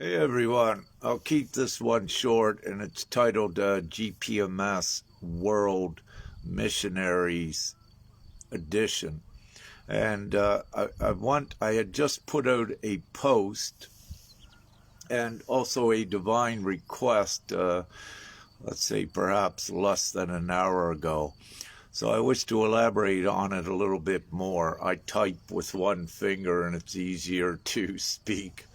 Hey everyone, I'll keep this one short and it's titled Gpms World Missionaries Edition. And I had just put out a post and also a divine request, let's say perhaps less than an hour ago. So I wish to elaborate on it a little bit more. I type with one finger and it's easier to speak.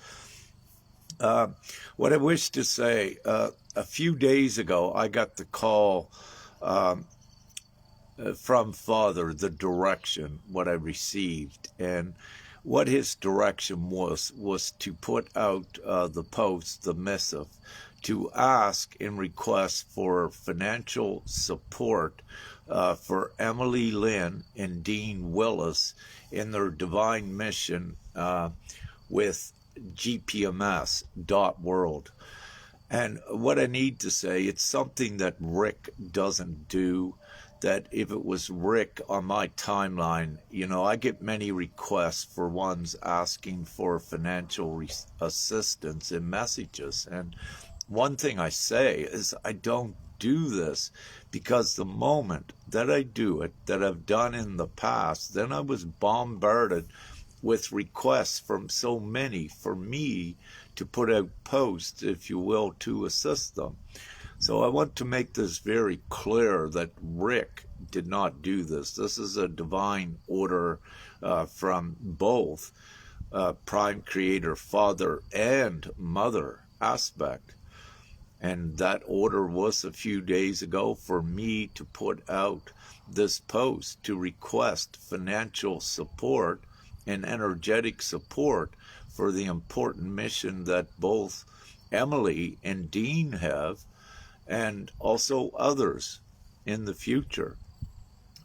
Uh, what I wish to say, a few days ago, I got the call um, from Father, the direction, what I received. And what his direction was to put out the post, the missive, to ask and request for financial support for Emily Lynn and Dean Willis in their divine mission with Gpms.world. And what I need to say, it's something that Rick doesn't do. That if it was Rick on my timeline, I get many requests for ones asking for financial assistance in messages. And one thing I say is I don't do this because the moment that I do it, that I've done in the past, then I was bombarded with requests from so many for me to put out posts, if you will, to assist them. So I want to make this very clear that Rick did not do this. This is a divine order from both Prime Creator, Father, and Mother aspect. And that order was a few days ago for me to put out this post to request financial support and energetic support for the important mission that both Emily and Dean have, and also others in the future.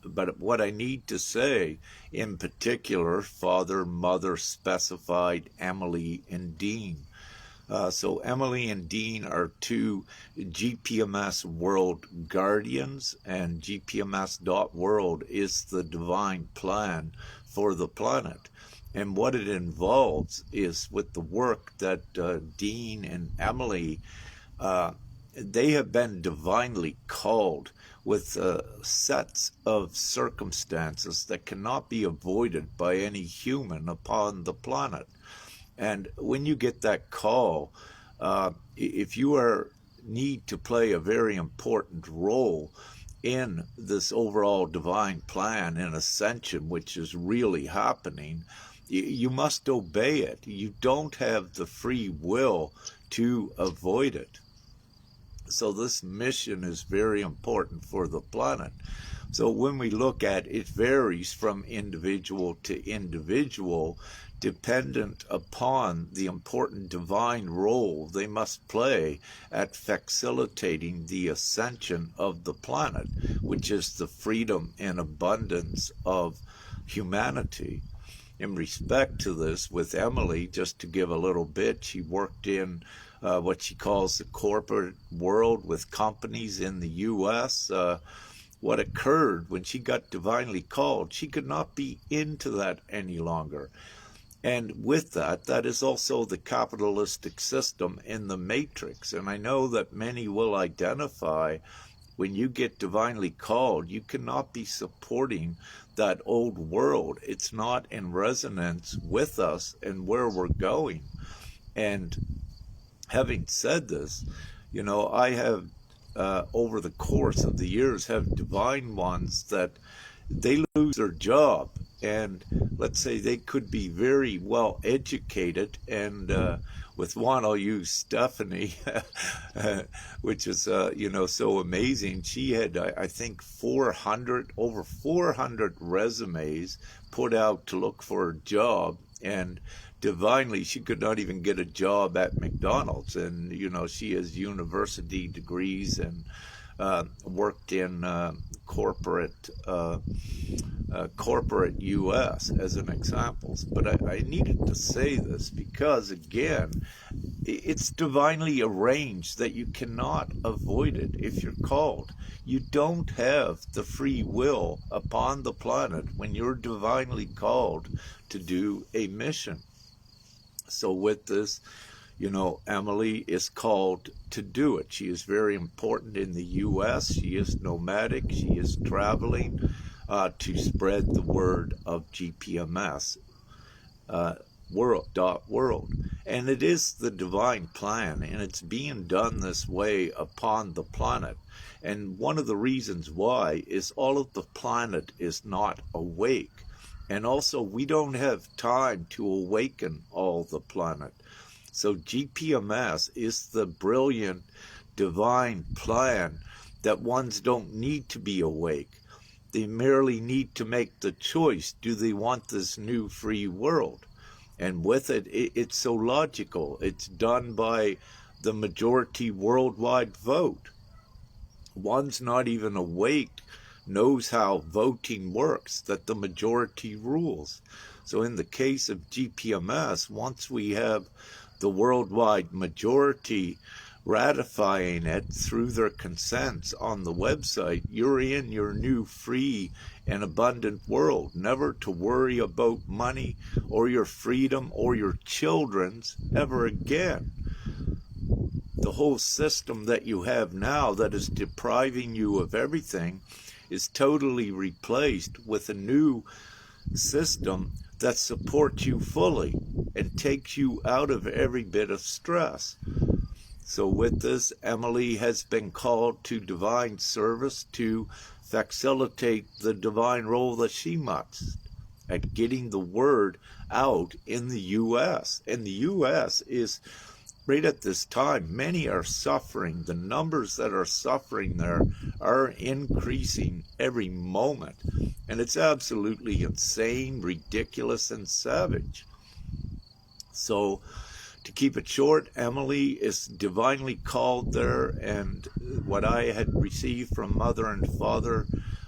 But what I need to say, in particular, Father, Mother specified Emily and Dean. So Emily and Dean are two GPMS World Guardians, and GPMS.world is the divine plan for the planet. And what it involves is with the work that Dean and Emily, they have been divinely called with sets of circumstances that cannot be avoided by any human upon the planet. And when you get that call, if you need to play a very important role in this overall divine plan and ascension, which is really happening, you must obey it. You don't have the free will to avoid it. So this mission is very important for the planet. So when we look at it, varies from individual to individual, dependent upon the important divine role they must play at facilitating the ascension of the planet, which is the freedom and abundance of humanity. In respect to this, with Emily, just to give a little bit, she worked in what she calls the corporate world with companies in the U.S. What occurred when she got divinely called, she could not be into that any longer. And with that, that is also the capitalistic system in the matrix. And I know that many will identify when you get divinely called, you cannot be supporting that old world. It's not in resonance with us and where we're going. And having said this, I have, over the course of the years, have divine ones that they lose their job. And let's say they could be very well educated. And with one, I'll use Stephanie, which is, so amazing. She had, I think, over 400 resumes put out to look for a job. And divinely, she could not even get a job at McDonald's. And, she has university degrees and worked in corporate U.S. as an example. But I needed to say this because, again, it's divinely arranged that you cannot avoid it if you're called. You don't have the free will upon the planet when you're divinely called to do a mission. So with this, Emily is called to do it. She is very important in the U.S. She is nomadic. She is traveling to spread the word of GPMS. World. And it is the divine plan, and it's being done this way upon the planet. And one of the reasons why is all of the planet is not awake. And also, we don't have time to awaken all the planet. So GPMS is the brilliant divine plan that ones don't need to be awake. They merely need to make the choice. Do they want this new free world? And with it, it's so logical. It's done by the majority worldwide vote. One's not even awake knows how voting works, that the majority rules. So in the case of GPMS, once we have the worldwide majority ratifying it through their consents on the website, you're in your new free and abundant world, never to worry about money or your freedom or your children's ever again. The whole system that you have now that is depriving you of everything is totally replaced with a new system that supports you fully and takes you out of every bit of stress. So with this, Emily has been called to divine service to facilitate the divine role that she must at getting the word out in the U.S. And the U.S. is, right at this time, many are suffering. The numbers that are suffering there are increasing every moment. And it's absolutely insane, ridiculous, and savage. So, to keep it short, Emily is divinely called there, and what I had received from Mother and Father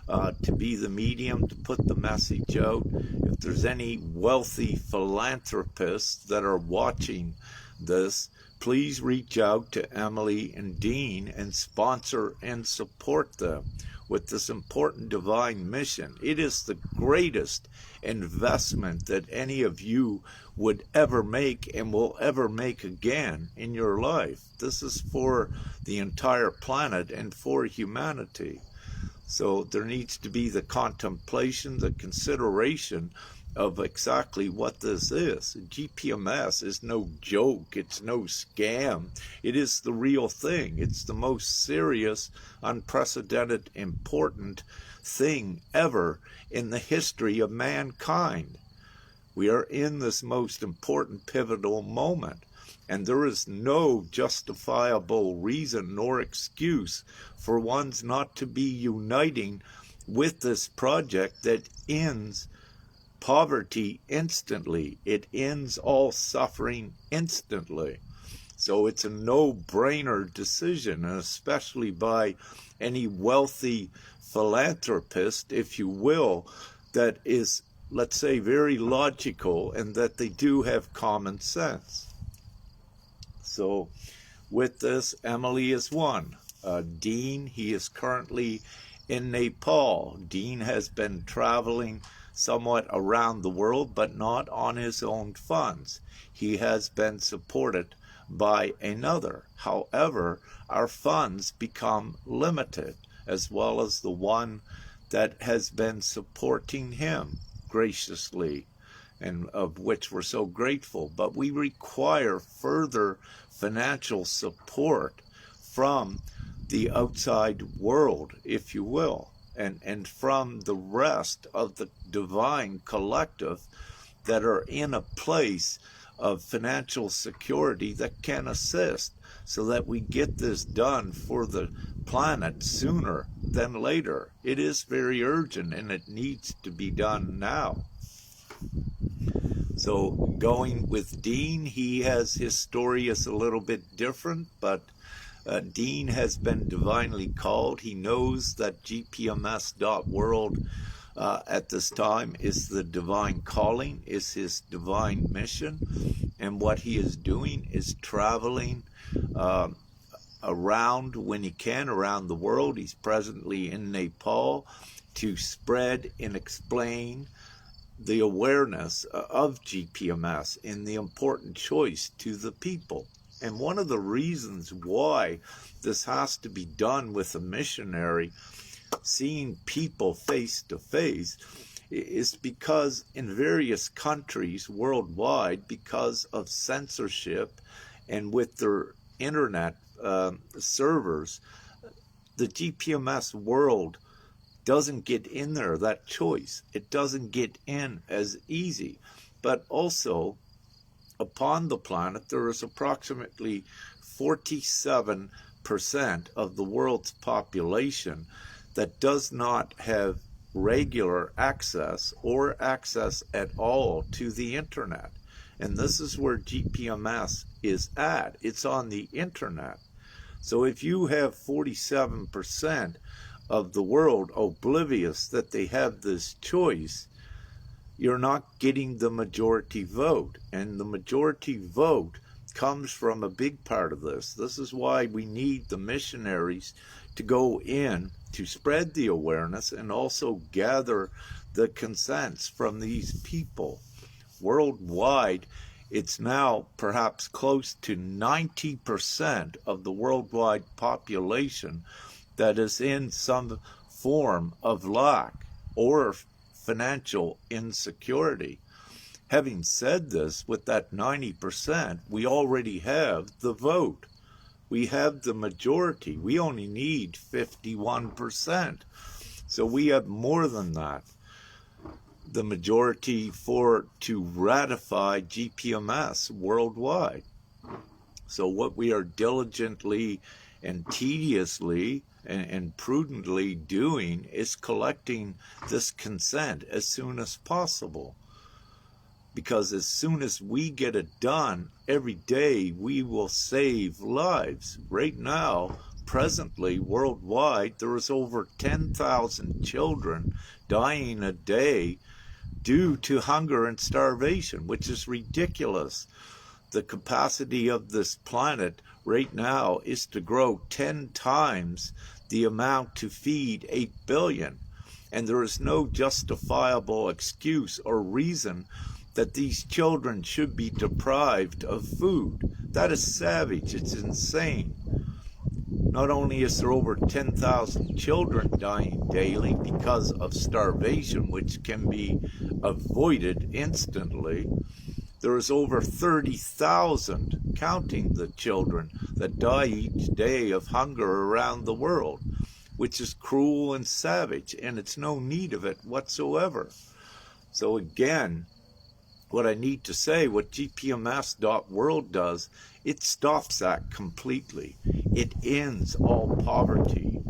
to be the medium, to put the message out. If there's any wealthy philanthropists that are watching this, please reach out to Emily and Dean and sponsor and support them with this important divine mission. It is the greatest investment that any of you would ever make and will ever make again in your life. This is for the entire planet and for humanity. So there needs to be the contemplation, the consideration of exactly what this is. GPMS is no joke. It's no scam. It is the real thing. It's the most serious, unprecedented, important thing ever in the history of mankind. We are in this most important pivotal moment, and there is no justifiable reason nor excuse for ones not to be uniting with this project that ends poverty instantly. It ends all suffering instantly. So it's a no-brainer decision, and especially by any wealthy philanthropist, if you will, that is, let's say, very logical and that they do have common sense. So with this, Emily is one. Dean, he is currently in Nepal. Dean has been traveling somewhat around the world, but not on his own funds. He has been supported by another. However, our funds become limited, as well as the one that has been supporting him graciously, and of which we're so grateful. But we require further financial support from the outside world, if you will, and from the rest of the divine collective that are in a place of financial security that can assist, so that we get this done for the planet sooner than later. It is very urgent, and it needs to be done now. So going with Dean, his story is a little bit different, but Dean has been divinely called. He knows that GPMS.world at this time is the divine calling, is his divine mission, and what he is doing is traveling around when he can, around the world. He's presently in Nepal to spread and explain the awareness of GPMS and the important choice to the people. And one of the reasons why this has to be done with a missionary, seeing people face to face, is because in various countries worldwide, because of censorship and with their internet servers, the GPMS world doesn't get in there, that choice. It doesn't get in as easy. But also, upon the planet, there is approximately 47% of the world's population that does not have regular access or access at all to the internet. And this is where GPMS is at. It's on the internet. So if you have 47% of the world oblivious that they have this choice, you're not getting the majority vote. And the majority vote comes from a big part of this. This is why we need the missionaries to go in to spread the awareness and also gather the consents from these people. Worldwide, it's now perhaps close to 90% of the worldwide population that is in some form of lack or financial insecurity. Having said this, with that 90%, we already have the vote. We have the majority. We only need 51%. So we have more than that. The majority to ratify GPMS worldwide. So what we are diligently and tediously and prudently doing is collecting this consent as soon as possible. Because as soon as we get it done, every day we will save lives. Right now, presently, worldwide, there is over 10,000 children dying a day due to hunger and starvation, which is ridiculous. The capacity of this planet right now is to grow 10 times the amount to feed 8 billion. And there is no justifiable excuse or reason that these children should be deprived of food. That is savage. It's insane. Not only is there over 10,000 children dying daily because of starvation, which can be avoided instantly, there is over 30,000, counting the children, that die each day of hunger around the world, which is cruel and savage, and it's no need of it whatsoever. So again, what I need to say, what GPMS.world does, it stops that completely. It ends all poverty.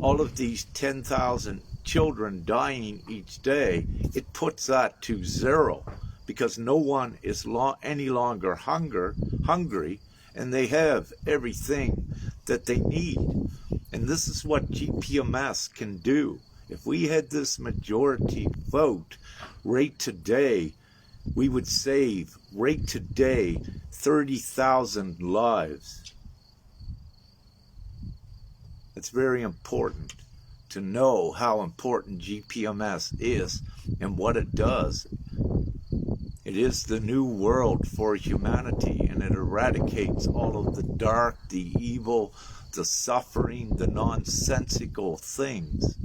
All of these 10,000 children dying each day, it puts that to zero, because no one is any longer hungry, and they have everything that they need. And this is what GPMS can do. If we had this majority vote right today, we would save right today 30,000 lives. It's very important to know how important GPMS is and what it does. It is the new world for humanity, and it eradicates all of the dark, the evil, the suffering, the nonsensical things.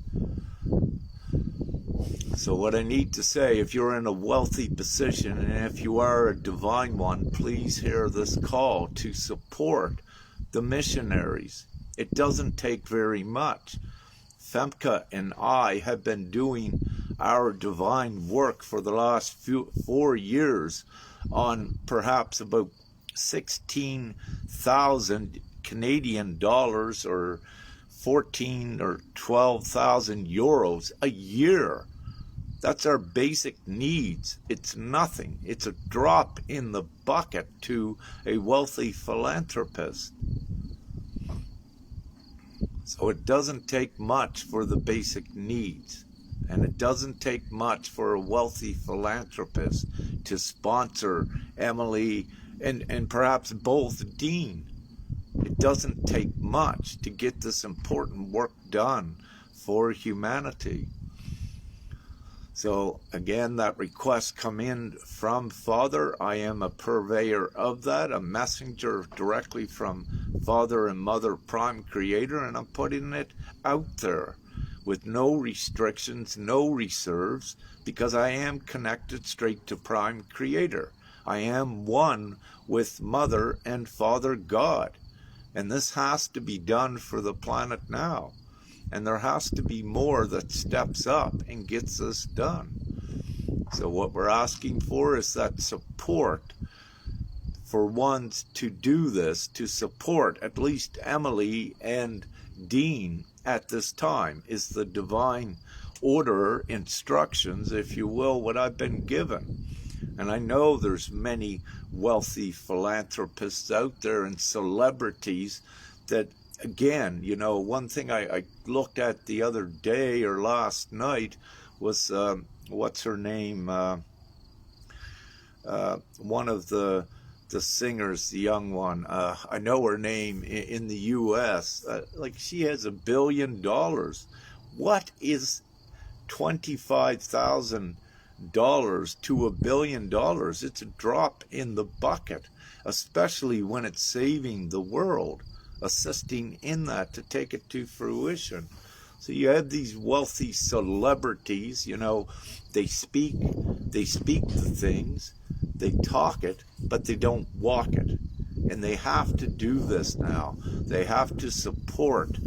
So what I need to say, if you're in a wealthy position and if you are a divine one, please hear this call to support the missionaries. It doesn't take very much. Femke and I have been doing our divine work for the last 4 years on perhaps about 16,000 Canadian dollars or 14 or 12,000 euros a year. That's our basic needs. It's nothing. It's a drop in the bucket to a wealthy philanthropist. So it doesn't take much for the basic needs. And it doesn't take much for a wealthy philanthropist to sponsor Emily and perhaps both Dean. It doesn't take much to get this important work done for humanity. So again, that request come in from Father. I am a purveyor of that, a messenger directly from Father and Mother Prime Creator, and I'm putting it out there with no restrictions, no reserves, because I am connected straight to Prime Creator. I am one with Mother and Father God. And this has to be done for the planet now. And there has to be more that steps up and gets this done. So what we're asking for is that support for ones to do this, to support at least Emily and Dean at this time, is the divine order, instructions, if you will, what I've been given. And I know there's many wealthy philanthropists out there and celebrities that, again, you know, one thing I looked at the other day or last night was, what's her name? One of the singers, the young one. I know her name in the U.S. Like, she has $1 billion. What is $25,000 to $1 billion? It's a drop in the bucket, especially when it's saving the world, assisting in that to take it to fruition. So you have these wealthy celebrities, you know, they speak the things, they talk it, but they don't walk it. And they have to do this now. They have to support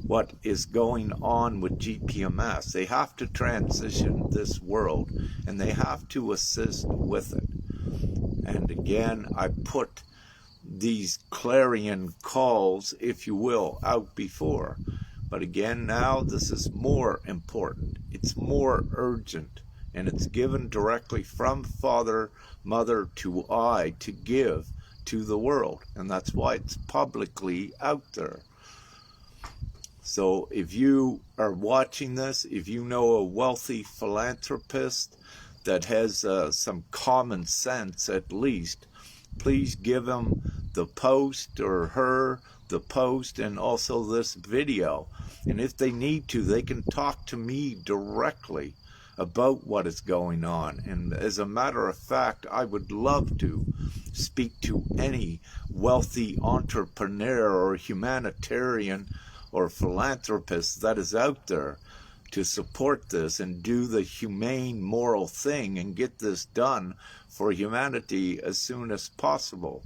what is going on with GPMS. They have to transition this world, and they have to assist with it. And again, I put these clarion calls, if you will, out before. But again, now this is more important. It's more urgent, and it's given directly from Father, Mother to I to give to the world. And that's why it's publicly out there. So if you are watching this, if you know a wealthy philanthropist that has some common sense at least, please give him the post or her the post and also this video. And if they need to, they can talk to me directly about what is going on. And as a matter of fact, I would love to speak to any wealthy entrepreneur or humanitarian or philanthropist that is out there to support this and do the humane, moral thing and get this done for humanity as soon as possible.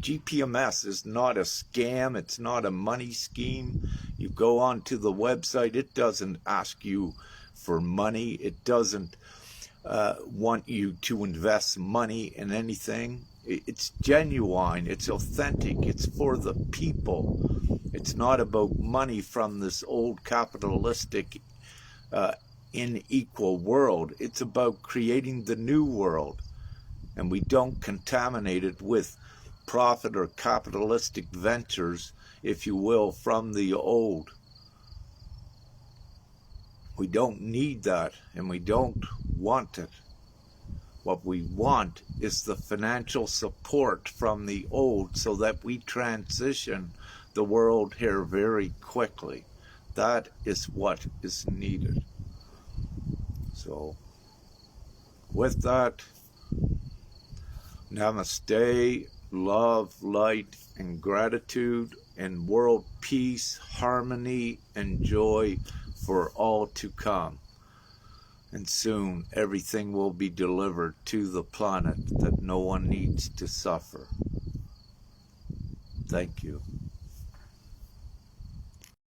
GPMS is not a scam. It's not a money scheme. You go onto the website, it doesn't ask you for money. It doesn't want you to invest money in anything. It's genuine. It's authentic. It's for the people. It's not about money from this old capitalistic unequal world. It's about creating the new world. And we don't contaminate it with profit or capitalistic ventures, if you will, from the old. We don't need that, and we don't want it. What we want is the financial support from the old so that we transition the world here very quickly. That is what is needed. So, with that, namaste, love, light, and gratitude, and world peace, harmony, and joy for all to come. And soon everything will be delivered to the planet that no one needs to suffer. Thank you.